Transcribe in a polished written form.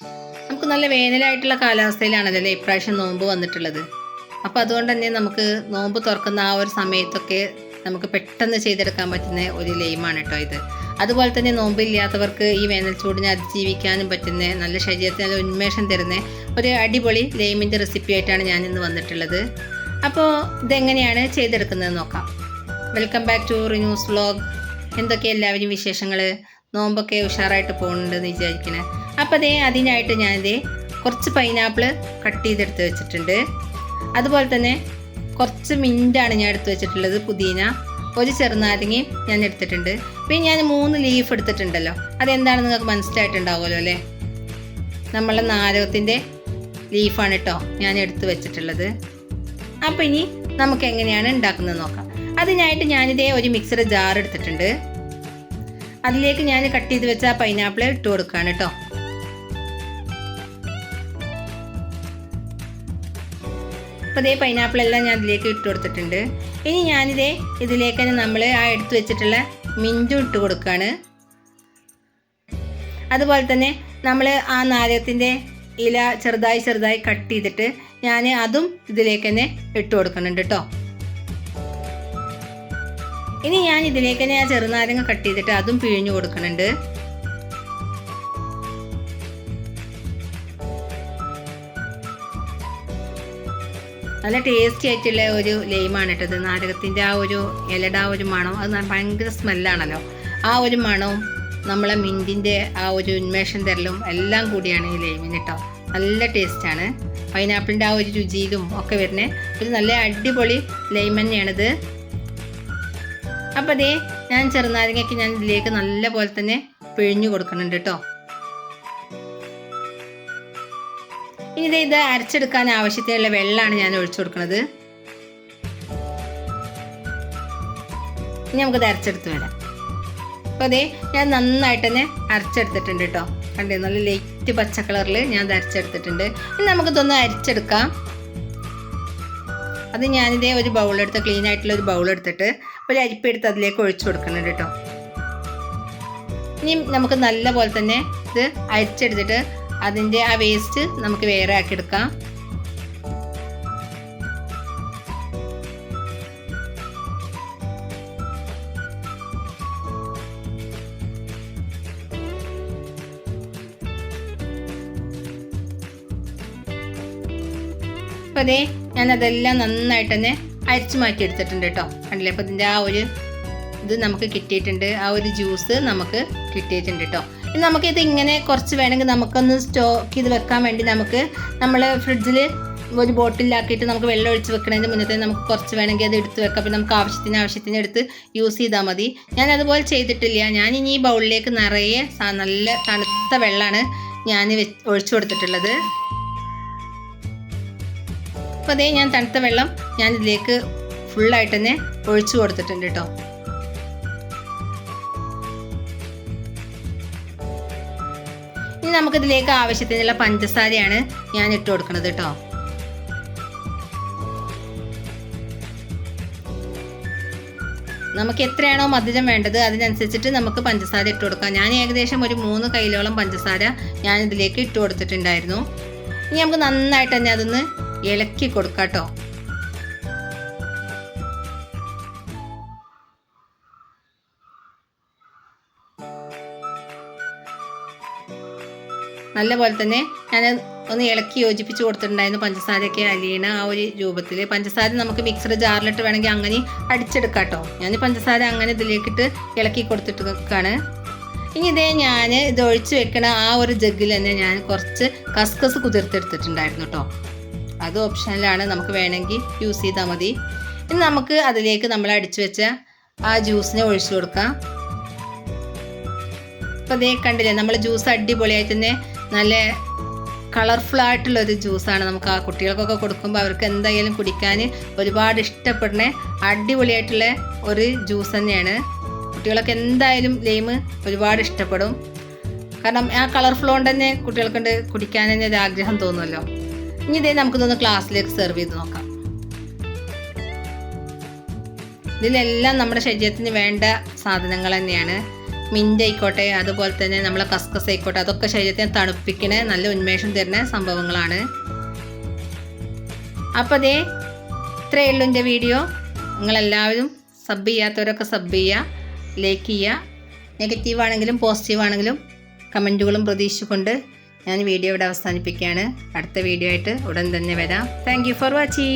നമുക്ക് നല്ല വേനലായിട്ടുള്ള കാലാവസ്ഥയിലാണല്ലോ ഇപ്രാവശ്യം നോമ്പ് വന്നിട്ടുള്ളത്. അപ്പോൾ അതുകൊണ്ട് തന്നെ നമുക്ക് നോമ്പ് തുറക്കുന്ന ആ ഒരു സമയത്തൊക്കെ നമുക്ക് പെട്ടെന്ന് ചെയ്തെടുക്കാൻ പറ്റുന്ന ഒരു ലൈമാണ് കേട്ടോ ഇത്. അതുപോലെ തന്നെ നോമ്പില്ലാത്തവർക്ക് ഈ വേനൽ ചൂടിനെ അതിജീവിക്കാനും പറ്റുന്ന, നല്ല ശരീരത്തിന് നല്ല ഉന്മേഷം തരുന്ന ഒരു അടിപൊളി ലൈമിൻ്റെ റെസിപ്പി ആയിട്ടാണ് ഞാൻ ഇന്ന് വന്നിട്ടുള്ളത്. അപ്പോൾ ഇതെങ്ങനെയാണ് ചെയ്തെടുക്കുന്നത് നോക്കാം. Welcome back to Renews vlog. എന്തൊക്കെ എല്ലാവരും വിശേഷങ്ങൾ? നോമ്പൊക്കെ ഉഷാറായിട്ട് പോകുന്നുണ്ടെന്ന് വിചാരിക്കണേ. അപ്പോൾ അതിനായിട്ട് ഞാനിത് കുറച്ച് പൈനാപ്പിൾ കട്ട് ചെയ്തെടുത്ത് വെച്ചിട്ടുണ്ട്. അതുപോലെ തന്നെ കുറച്ച് മിൻ്റാണ് ഞാൻ എടുത്ത് വെച്ചിട്ടുള്ളത്, പുതിന, ഒരു ചെറുനാരങ്ങയും ഞാൻ എടുത്തിട്ടുണ്ട്. പിന്നെ ഞാൻ 3 ലീഫ് എടുത്തിട്ടുണ്ടല്ലോ, അതെന്താണെന്ന് നിങ്ങൾക്ക് മനസ്സിലായിട്ടുണ്ടാവുമല്ലോ അല്ലേ? നമ്മളെ നാരകത്തിൻ്റെ ലീഫാണ് കേട്ടോ ഞാൻ എടുത്ത് വെച്ചിട്ടുള്ളത്. അപ്പോൾ ഇനി നമുക്ക് എങ്ങനെയാണ് ഉണ്ടാക്കുന്നത് നോക്കാം. അതിനായിട്ട് ഞാനിതേ ഒരു മിക്സർ ജാർ എടുത്തിട്ടുണ്ട്. അതിലേക്ക് ഞാൻ കട്ട് ചെയ്ത് വെച്ച പൈനാപ്പിൾ ഇട്ട് കൊടുക്കുകയാണ് കേട്ടോ. അപ്പോൾ പൈനാപ്പിൾ എല്ലാം ഞാൻ ഇതിലേക്ക് ഇട്ട് കൊടുത്തിട്ടുണ്ട്. ഇനി ഇതിലേക്ക് തന്നെ നമ്മൾ ആ എടുത്തു വെച്ചിട്ടുള്ള മിൻറ്റും ഇട്ട് കൊടുക്കുകയാണ്. അതുപോലെ തന്നെ നമ്മൾ ആ നാരകത്തിൻ്റെ ഇല ചെറുതായി കട്ട് ചെയ്തിട്ട് ഞാൻ അതും ഇതിലേക്ക് തന്നെ ഇട്ട് കൊടുക്കുന്നുണ്ട് കേട്ടോ. ഇനി ഞാൻ ഇതിലേക്ക് തന്നെ ആ ചെറുനാരങ്ങ കട്ട് ചെയ്തിട്ട് അതും പിഴിഞ്ഞു കൊടുക്കുന്നുണ്ട്. നല്ല ടേസ്റ്റി ആയിട്ടുള്ള ഒരു ലൈമാണ് കേട്ടത്. നാരകത്തിൻ്റെ ആ ഒരു ഇലയുടെ ആ ഒരു മണം, അത് ഭയങ്കര സ്മെല്ലാണല്ലോ. ആ ഒരു മണവും നമ്മളെ മിൻറ്റിൻ്റെ ആ ഒരു ഉന്മേഷം തരലും എല്ലാം കൂടിയാണ് ഈ ലൈമിന് കേട്ടോ. നല്ല ടേസ്റ്റാണ്. പൈനാപ്പിളിൻ്റെ ആ ഒരു രുചിയിലും ഒക്കെ വരുന്ന ഒരു നല്ല അടിപൊളി ലൈം തന്നെയാണിത്. അപ്പോൾ ഞാൻ ചെറുനാരങ്ങയ്ക്ക് ഞാൻ ഇതിലേക്ക് നല്ല പോലെ തന്നെ പിഴിഞ്ഞു കൊടുക്കുന്നുണ്ട് കേട്ടോ. ഇനി ഇത് അരച്ചെടുക്കാൻ ആവശ്യത്തിനുള്ള വെള്ളമാണ് ഞാൻ ഒഴിച്ചു കൊടുക്കുന്നത്. ഇനി നമുക്കിത് അരച്ചെടുത്ത് വരാം. അപ്പോൾ ഞാൻ നന്നായിട്ട് തന്നെ അരച്ചെടുത്തിട്ടുണ്ട് കേട്ടോ. കണ്ടേ, നല്ല ലൈറ്റ് പച്ച കളറിൽ ഞാൻ ഇത് അരച്ചെടുത്തിട്ടുണ്ട്. ഇനി നമുക്കിതൊന്ന് അരച്ചെടുക്കാം. അത് ഞാനിതേ ഒരു ബൗളെടുത്ത്, ക്ലീൻ ആയിട്ടുള്ള ഒരു ബൗളെടുത്തിട്ട് ഒരു അരിപ്പെടുത്ത് അതിലേക്ക് ഒഴിച്ചു കൊടുക്കുന്നുണ്ട് കേട്ടോ. ഇനി നമുക്ക് നല്ല പോലെ തന്നെ ഇത് അരച്ചെടുത്തിട്ട് അതിൻ്റെ ആ വേസ്റ്റ് നമുക്ക് വേറെ ആക്കിയെടുക്കാം. അപ്പോൾ ഞാനതെല്ലാം നന്നായിട്ട് തന്നെ അരച്ച് മാറ്റി എടുത്തിട്ടുണ്ട് കേട്ടോ. കണ്ടില്ലേ? അപ്പോൾ ഇതിൻ്റെ ആ ഒരു ഇത് നമുക്ക് കിട്ടിയിട്ടുണ്ട്, ആ ഒരു ജ്യൂസ് നമുക്ക് കിട്ടിയിട്ടുണ്ട് കേട്ടോ. ഇനി നമുക്കിത് ഇങ്ങനെ കുറച്ച് വേണമെങ്കിൽ നമുക്കൊന്ന് സ്റ്റോക്ക് ചെയ്ത് വെക്കാൻ വേണ്ടി നമുക്ക് നമ്മൾ ഫ്രിഡ്ജിൽ ഒരു ബോട്ടിലാക്കിയിട്ട് നമുക്ക് വെള്ളം ഒഴിച്ച് വെക്കുന്നതിന് മുന്നേ നമുക്ക് കുറച്ച് വേണമെങ്കിൽ അത് എടുത്ത് വെക്കാം. പിന്നെ നമുക്ക് ആവശ്യത്തിന് എടുത്ത് യൂസ് ചെയ്താൽ മതി. ഞാൻ അതുപോലെ ചെയ്തിട്ടില്ല. ഞാൻ ഇനി ഈ ബൗളിലേക്ക് നിറയെ നല്ല തണുത്ത വെള്ളമാണ് ഞാൻ ഒഴിച്ചു കൊടുത്തിട്ടുള്ളത്. അപ്പോൾ ഞാൻ തണുത്ത വെള്ളം ഞാൻ ഇതിലേക്ക് ഫുള്ളായിട്ട് തന്നെ ഒഴിച്ചു കൊടുത്തിട്ടുണ്ട് കേട്ടോ. ഇനി നമുക്കിതിലേക്ക് ആവശ്യത്തിനുള്ള പഞ്ചസാരയാണ് ഞാൻ ഇട്ട് കൊടുക്കുന്നത് കേട്ടോ. നമുക്ക് എത്രയാണോ മധുരം വേണ്ടത് അതിനനുസരിച്ചിട്ട് നമുക്ക് പഞ്ചസാര ഇട്ട് കൊടുക്കാം. ഞാൻ ഏകദേശം ഒരു 3 കൈയിലോളം പഞ്ചസാര ഞാൻ ഇതിലേക്ക് ഇട്ട് കൊടുത്തിട്ടുണ്ടായിരുന്നു. ഇനി നമുക്ക് നന്നായിട്ട് തന്നെ അതൊന്ന് ഇളക്കി കൊടുക്കാം കേട്ടോ. നല്ല പോലെ തന്നെ ഞാൻ ഒന്ന് ഇളക്കി യോജിപ്പിച്ച് കൊടുത്തിട്ടുണ്ടായിരുന്നു. പഞ്ചസാരയൊക്കെ അലിയണ ആ ഒരു രൂപത്തിൽ. പഞ്ചസാര നമുക്ക് മിക്സർ ജാറിലിട്ട് വേണമെങ്കിൽ അങ്ങനെ അടിച്ചെടുക്കാം കേട്ടോ. ഞാൻ പഞ്ചസാര അങ്ങനെ ഇതിലേക്കിട്ട് ഇളക്കി കൊടുത്തിട്ട് വെക്കാണ്. ഇനി ഞാൻ ഇത് ഒഴിച്ച് വെക്കണ ആ ഒരു ജഗ്ഗിൽ തന്നെ ഞാൻ കുറച്ച് കസ്കസ് കുതിർത്തെടുത്തിട്ടുണ്ടായിരുന്നു കേട്ടോ. അത് ഓപ്ഷനിലാണ്, നമുക്ക് വേണമെങ്കിൽ യൂസ് ചെയ്താൽ മതി. ഇനി നമുക്ക് അതിലേക്ക് നമ്മൾ അടിച്ചു വെച്ച ആ ജ്യൂസിനെ ഒഴിച്ചു കൊടുക്കാം. അപ്പോൾ കണ്ടില്ലേ, നമ്മൾ ജ്യൂസ് അടിപൊളിയായിട്ട് തന്നെ നല്ല കളർഫുൾ ആയിട്ടുള്ളൊരു ജ്യൂസാണ്. നമുക്ക് ആ കുട്ടികൾക്കൊക്കെ കൊടുക്കുമ്പോൾ അവർക്ക് എന്തായാലും കുടിക്കാൻ ഒരുപാട് ഇഷ്ടപ്പെടുന്ന അടിപൊളിയായിട്ടുള്ള ഒരു ജ്യൂസ് തന്നെയാണ്. കുട്ടികളൊക്കെ എന്തായാലും ലൈം ഒരുപാട് ഇഷ്ടപ്പെടും. കാരണം ആ കളർഫുൾ കൊണ്ട് തന്നെ കുട്ടികൾക്ക് കുടിക്കാൻ തന്നെ ഒരു ആഗ്രഹം തോന്നുമല്ലോ. ഇനി നമുക്കിതൊന്ന് ഗ്ലാസ്സിലേക്ക് സെർവ് ചെയ്ത് നോക്കാം. ഇതിലെല്ലാം നമ്മുടെ ശരീരത്തിന് വേണ്ട സാധനങ്ങൾ തന്നെയാണ്. മിൻ്റ് ആയിക്കോട്ടെ, അതുപോലെ തന്നെ നമ്മളെ കസ്കസ് ആയിക്കോട്ടെ, അതൊക്കെ ശരീരത്തിന് തണുപ്പിക്കണ നല്ല ഉന്മേഷം തരുന്ന സംഭവങ്ങളാണ്. അപ്പോൾ അതേ ഇത്രയേ ഉള്ളൂ എൻ്റെ വീഡിയോ. നിങ്ങളെല്ലാവരും സബ് ചെയ്യാത്തവരൊക്കെ സബ് ചെയ്യുക, ലൈക്ക് ചെയ്യുക. നെഗറ്റീവ് ആണെങ്കിലും പോസിറ്റീവ് ആണെങ്കിലും കമൻറ്റുകളും പ്രതീക്ഷിച്ചുകൊണ്ട് ഞാൻ വീഡിയോ ഇവിടെ അവസാനിപ്പിക്കുകയാണ്. അടുത്ത വീഡിയോ ആയിട്ട് ഉടൻ തന്നെ വരാം. Thank you for watching.